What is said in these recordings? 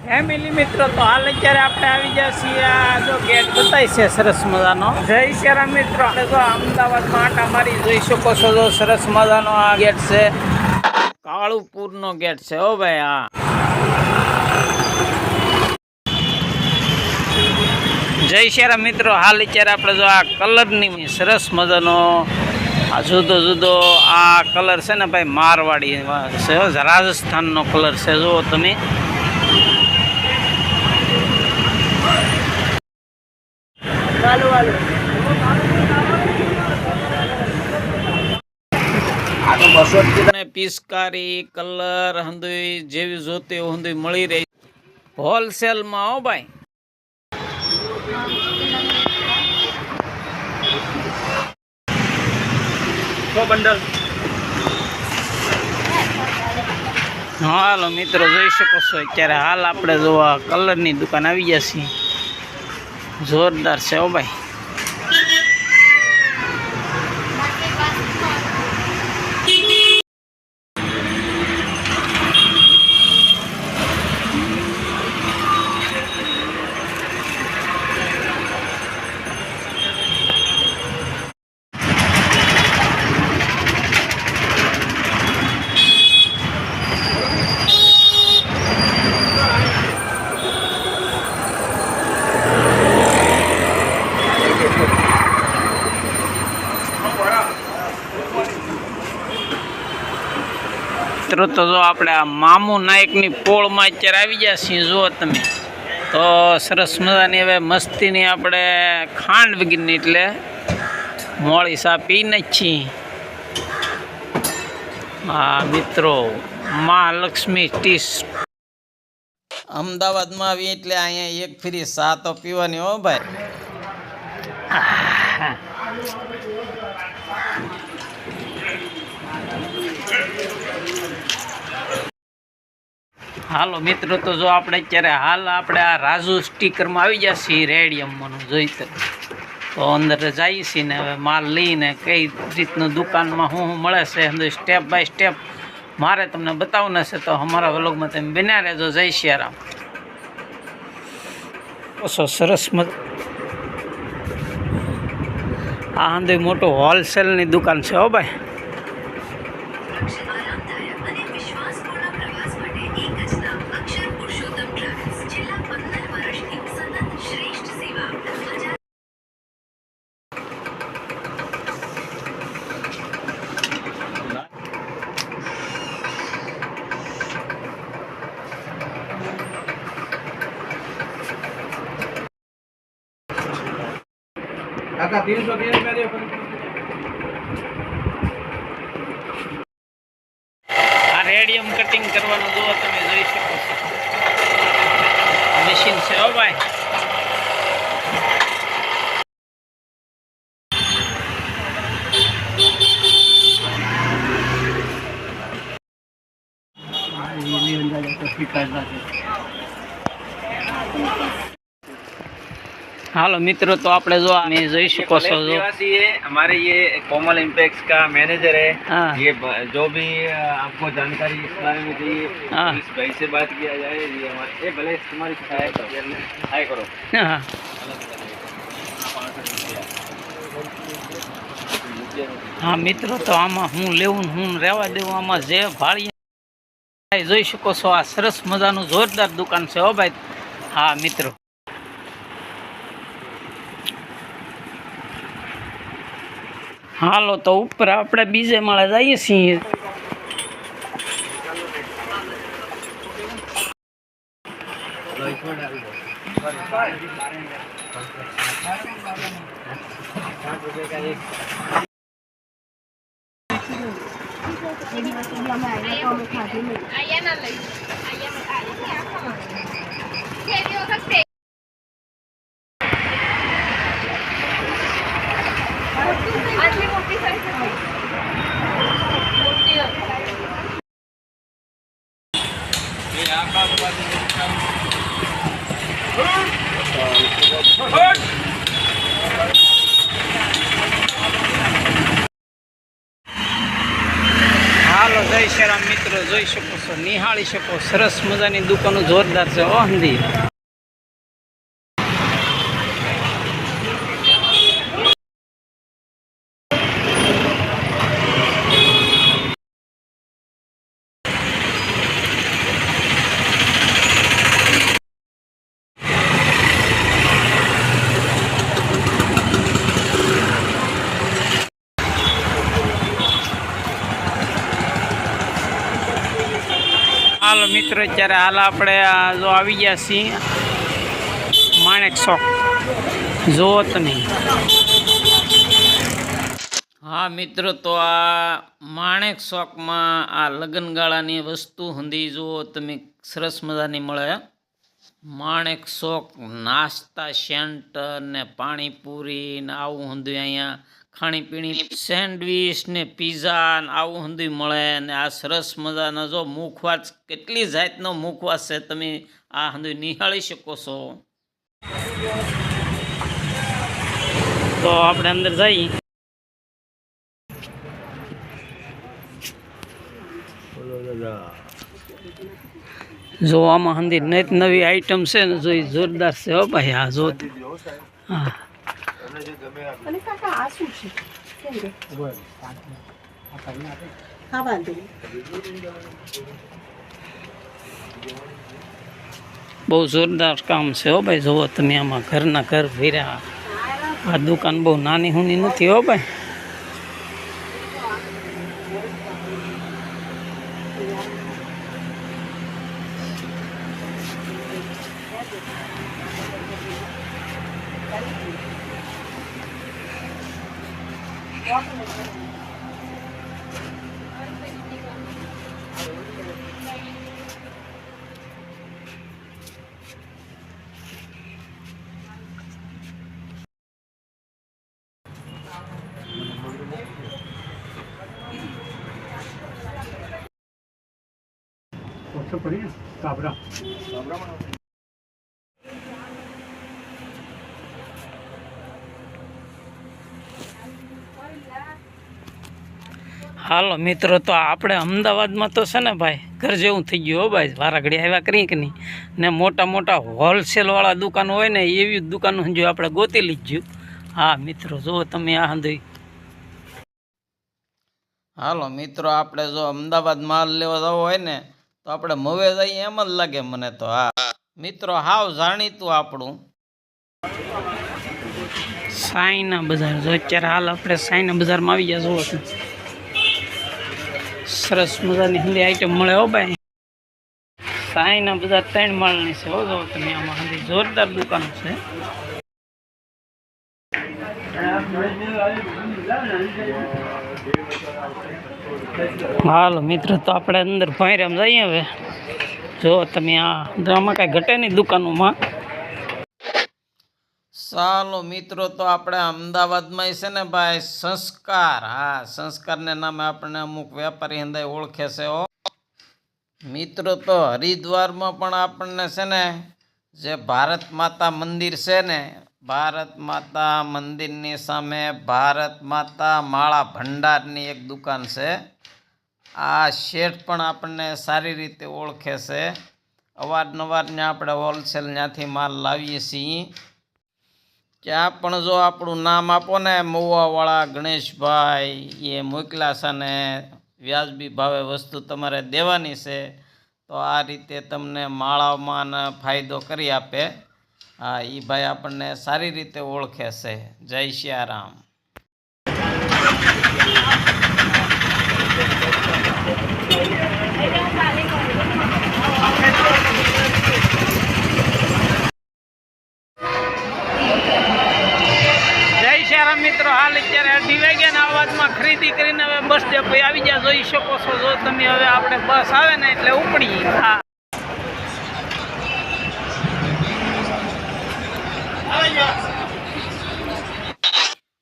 Family મિત્રો, તો હાલ અત્યારે આપણે આવી ગયા છીએ. આ જો ગેટ બતાય છે સરસ મજાનો. જય શ્રી રામ મિત્રો, આપણે જો અમદાવાદમાં આટા મારી જોઈ શકો છો. જો સરસ મજાનો આ ગેટ છે, કાળુપુરનો ગેટ છે. હો ભાઈ, હા જય શ્રી રામ મિત્રો. હાલ અત્યારે આપણે જો આ કલરની સરસ મજાનો આ જુદો જુદો આ કલર છે ને ભાઈ, મારવાડી છે, રાજસ્થાનનો કલર છે. જુઓ તમે, પિચકારી કલર હંધુઈ જેવી જોતી હંધુઈ મળી રહી હોલસેલમાં. હો ભાઈ, હાલો મિત્રો, જોઈ શકો છો અત્યારે હાલ આપણે જોવા કલરની દુકાન આવી ગયા છીએ. જોરદાર છે. હો ભાઈ, તો જો આપણે આ મામુ નાયકની પોળમાં અત્યારે આવી ગયા છીએ. જુઓ તમે, તો સરસ મજાની હવે મસ્તીની આપણે ખાંડ વગરની એટલે મોળી સા પીને જ છીએ. હા મિત્રો, મહાલક્ષ્મી ટી અમદાવાદમાં આવી એટલે અહીંયા એક ફ્રી સા તો પીવાની. હો ભાઈ, હાલો મિત્રો, તો જો આપણે અત્યારે હાલ આપણે આ રાજુ સ્ટીકરમાં આવી ગયા છીએ. રેડિયમનું જોઈ તો અંદર જઈએ છીએ ને હવે માલ લઈને કઈ રીતનું દુકાનમાં શું મળે છે સ્ટેપ બાય સ્ટેપ મારે તમને બતાવવું છે. તો અમારા વ્લોગમાં તમે બન્યા રહેજો. જય શ્રી રામ. સરસ આ અંદર મોટું હોલસેલની દુકાન છે. હો ભાઈ, કાકા 300 આ રેડિયમ કટિંગ કરવાનું જુઓ તમે, જોઈ શકો છો મશીન છે. હો ભાઈ, हालो मित्रों, तो आप जो जोई सको जो हमारे ये कोमल इम्पैक्ट्स का मैनेजर है। ये जो भी आपको जानकारी इस बारे में चाहिए इस भाई से बात किया जाए। ये हमारे भले तुम्हारी हाय करो। हाँ मित्रों, तो आमा हूँ लेवू हूँ रेवा देव आमा जे भाड़ी जोई सको छो। आ सरस मजानु जोरदार दुकान से। हो भाई। हाँ मित्रों, हालो तो ऊपर अपने बीजे माळे जाइए छीए। હાલો જય શ્રી રામ મિત્રો, જોઈ શકો છો, નિહાળી શકો, સરસ મજાની દુકાનો જોરદાર છે ઓહંદી. હાલો મિત્રો, અત્યારે હાલ આપણે જો આવી ગયા છીએ માણેક ચોક. જુઓ તમે. હા મિત્રો, તો આ માણેક ચોકમાં આ લગ્નગાળાની વસ્તુ હંધી જુઓ તમે, સરસ મજાની મળે. માણેક ચોક નાસ્તા સેન્ટર ને પાણીપુરી ને આવું હંધું અહીંયા ખાણીપીણી સેન્ડવીચ ને પીઝા ને આવું હંધું મળે. ને આ સરસ મજાનો જો મુખવાસ, કેટલી જાતનો મુખવાસ છે, તમે આ હંધું નિહાળી શકો છો. તો આપણે અંદર જઈએ. જો આમાં હંધી નત નવી આઈટમ છે ને, જો જોરદાર છે હો ભાઈ. હા જો, હા બહુ જોરદાર કામ છે હો ભાઈ. જુઓ તમે, આમાં ઘરના ઘર ભર્યા. આ દુકાન બહુ નાની હુની નથી હો ભાઈ. હાલો મિત્રો, તો આપણે અમદાવાદમાં તો છે ને ભાઈ ઘર જેવું થઈ ગયું હો ભાઈ. વારાઘડી આવ્યા કરીએ કે નહીં, ને મોટા મોટા હોલસેલવાળા દુકાનો હોય ને એવી દુકાનો જો આપણે ગોતી લીધું. હા મિત્રો, જુઓ તમે આ હંધુઈ. હાલો મિત્રો, આપણે જો અમદાવાદ માલ લેવા જવો હોય ને તો આપણે મવે જઈએ એમ જ લાગે મને તો. હા મિત્રો, હાવ જાણીતું આપણું સાઈના બજાર. જો અત્યારે હાલ આપણે સાઈના બજારમાં આવી ગયા. જુઓ તમે, સરસ મજાની હંધી આઈટમ મળે હો ભાઈ. સાઈના બજાર 3 માળની છે હો. જો તમે, આમાં હંધી જોરદાર દુકાન છે. હાલો મિત્રો, તો આપણે અંદર ભાઈરામ જઈએ હવે. જો તમે, આમાં કાંઈ ઘટે નહીં દુકાનોમાં. ચાલો મિત્રો, તો આપણે અમદાવાદમાં છે ને ભાઈ સંસ્કાર. હા, સંસ્કારને નામે આપણને અમુક વેપારી હંધાઈ ઓળખે છે હો મિત્રો. તો હરિદ્વારમાં પણ આપણને છે ને જે ભારત માતા મંદિર છે ને, ભારત માતા મંદિરની સામે ભારત માતા માળા ભંડારની એક દુકાન છે. આ શેઠ પણ આપણને સારી રીતે ઓળખે છે. અવારનવાર ત્યાં આપણે હોલસેલ ત્યાંથી માલ લાવીએ છીએ. ત્યાં પણ જો આપણું નામ આપો ને, મહુવાવાળા ગણેશભાઈ એ મોકલા છે ને વ્યાજબી ભાવે વસ્તુ તમારે દેવાની છે, તો આ રીતે તમને માળામાં ફાયદો કરી આપે. હા, એ ભાઈ આપણને સારી રીતે ઓળખે છે. જય સિયારામ. મિત્રો, હાલ અત્યારે 2 વાગ્યાના અવાજમાં ખરીદી કરીને હવે બસ ડેપો આવી ગયા. જોઈ શકો છો, જો તમે હવે આપણે બસ બસ આવે ને એટલે ઉપડી. હા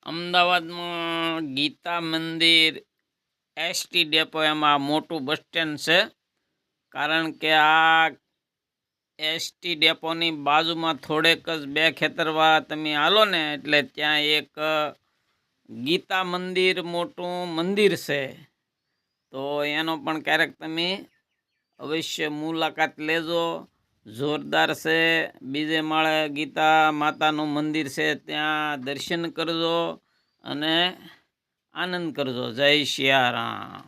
અમદાવાદમાં ગીતા મંદિર એસટી ડેપો એમાં મોટું બસ સ્ટેન્ડ છે. કારણ કે આ એસટી ડેપોની બાજુમાં થોડેક જ 2 ખેતરવા તમે હાલો ને એટલે ત્યાં એક ગીતા મંદિર મોટું મંદિર છે. તો એનો પણ ક્યારેક તમે અવશ્ય મુલાકાત લેજો. જોરદાર છે. બીજે માળે ગીતા માતાનું મંદિર છે, ત્યાં દર્શન કરજો અને આનંદ કરજો. જય સિયારામ.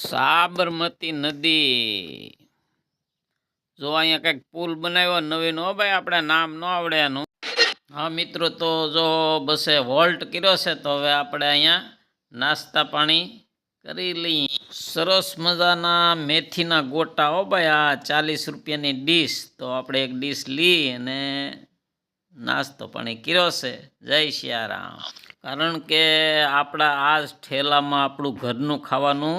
સાબરમતી નદી જો અહીંયા કંઈક પુલ બનાવ્યો નવીન. હો ભાઈ, આપણે નામ ન આવડે એનું. હા મિત્રો, તો જો બસે વોલ્ટ કર્યો છે તો હવે આપણે અહીંયા નાસ્તા પાણી કરી લઈએ. સરસ મજાના મેથીના ગોટા. હો ભાઈ, આ 40 રૂપિયાની ડીશ. તો આપણે એક ડીશ લઈ અને નાસ્તો પાણી કર્યો છે. જય સિયારામ. કારણ કે આપણા આ જ ઠેલામાં આપણું ઘરનું ખાવાનું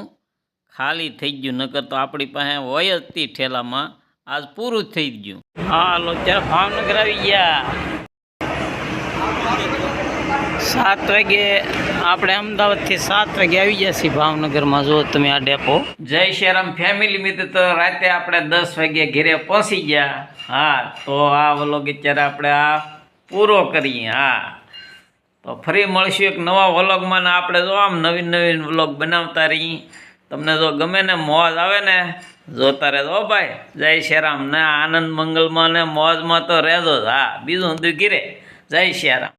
ખાલી થઈ ગયું. નકર તો આપણી પાસે હોય જ તી ઠેલામાં. આજ પૂરું થઈ ગયું. હાલો, ત્યારે ભાવનગર આવી ગયા. 7 વાગે આપણે અમદાવાદથી 7 વાગે આવી ગયા છીએ ભાવનગરમાં. જો તમે આ ડેપો. જય શ્રીરામ ફેમિલી મિત્ર. તો રાતે આપણે 10 વાગે ઘરે પહોંચી ગયા. હા, તો આ વ્લોગ અત્યારે આપણે આ પૂરો કરીએ. હા, તો ફરી મળશું એક નવા વ્લોગમાં. ને આપણે જો આમ નવીન વ્લોગ બનાવતા રહીએ. તમને જો ગમે ને મોજ આવે ને જોતા રહેજો ભાઈ. જય શ્રીરામ. ને આનંદ મંગલમાં ને મોજમાં તો રહેજો જ. હા, બીજું બધું ઘીરે. જય શ્રીરામ.